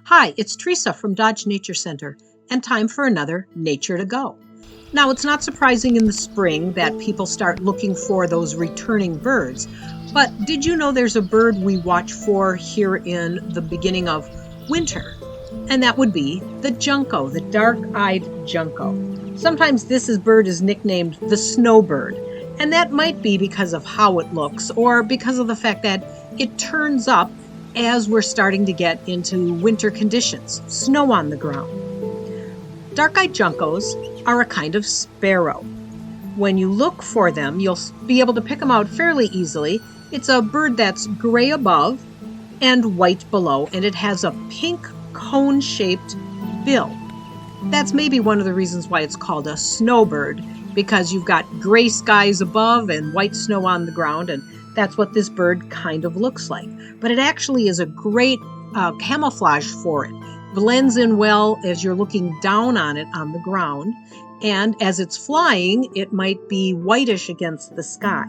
Hi, it's Teresa from Dodge Nature Center, and time for another Nature to Go. Now, it's not surprising in the spring that people start looking for those returning birds, but did you know there's a bird we watch for here in the beginning of winter? And that would be the junco, the dark-eyed junco. Sometimes this bird is nicknamed the snowbird, and that might be because of how it looks or because of the fact that it turns up as we're starting to get into winter conditions, snow on the ground. Dark-eyed juncos are a kind of sparrow. When you look for them, you'll be able to pick them out fairly easily. It's a bird that's gray above and white below, and it has a pink cone-shaped bill. That's maybe one of the reasons why it's called a snowbird, because you've got gray skies above and white snow on the ground, and that's what this bird kind of looks like. But it actually is a great camouflage for it. Blends in well as you're looking down on it on the ground, and as it's flying, it might be whitish against the sky.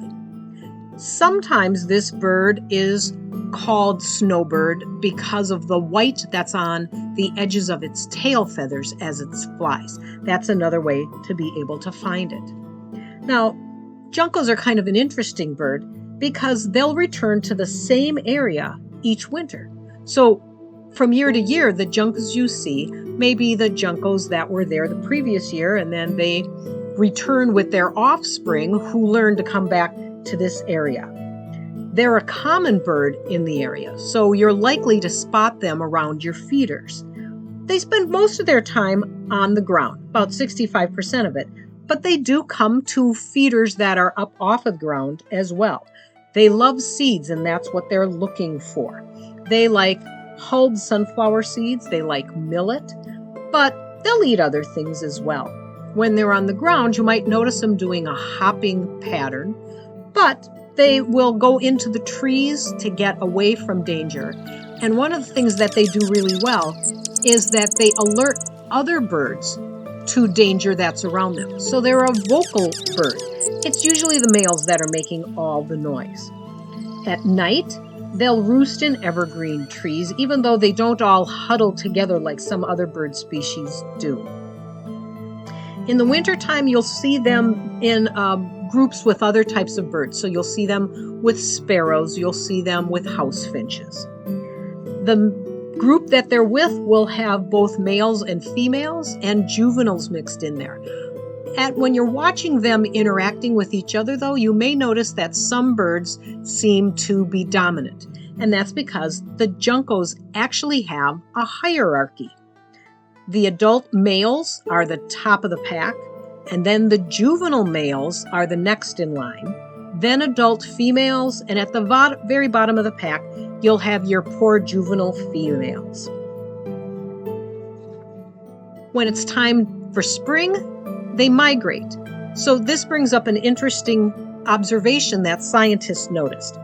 Sometimes this bird is called snowbird because of the white that's on the edges of its tail feathers as it flies. That's another way to be able to find it. Now, juncos are kind of an interesting bird because they'll return to the same area each winter. So from year to year, the juncos you see may be the juncos that were there the previous year, and then they return with their offspring who learn to come back to this area. They're a common bird in the area, so you're likely to spot them around your feeders. They spend most of their time on the ground, about 65% of it, but they do come to feeders that are up off of the ground as well. They love seeds, and that's what they're looking for. They like hulled sunflower seeds, they like millet, but they'll eat other things as well. When they're on the ground, you might notice them doing a hopping pattern, but they will go into the trees to get away from danger. And one of the things that they do really well is that they alert other birds to danger that's around them. So they're a vocal bird. It's usually the males that are making all the noise. At night, they'll roost in evergreen trees, even though they don't all huddle together like some other bird species do. In the wintertime, you'll see them in groups with other types of birds. So you'll see them with sparrows, you'll see them with house finches. The group that they're with will have both males and females and juveniles mixed in there. When you're watching them interacting with each other, though, you may notice that some birds seem to be dominant. And that's because the juncos actually have a hierarchy. The adult males are the top of the pack, and then the juvenile males are the next in line, then adult females, and at the very bottom of the pack, you'll have your poor juvenile females. When it's time for spring, they migrate. So this brings up an interesting observation that scientists noticed,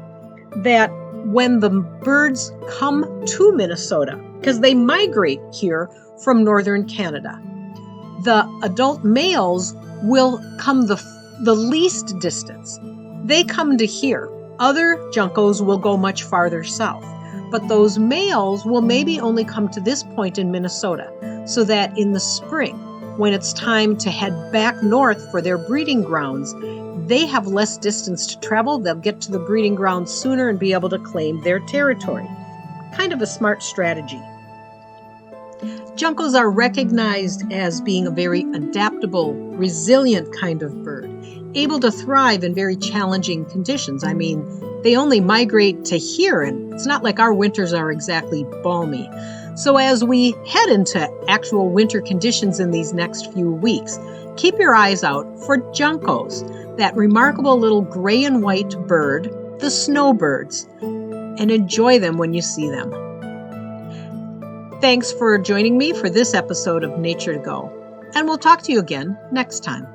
that when the birds come to Minnesota, because they migrate here from northern Canada, the adult males will come the least distance. They come to here. Other juncos will go much farther south, but those males will maybe only come to this point in Minnesota, so that in the spring, when it's time to head back north for their breeding grounds, they have less distance to travel. They'll get to the breeding grounds sooner and be able to claim their territory. Kind of a smart strategy. Juncos are recognized as being a very adaptable, resilient kind of bird, able to thrive in very challenging conditions. I mean, they only migrate to here, and it's not like our winters are exactly balmy. So as we head into actual winter conditions in these next few weeks, keep your eyes out for juncos, that remarkable little gray and white bird, the snowbirds, and enjoy them when you see them. Thanks for joining me for this episode of Nature to Go, and we'll talk to you again next time.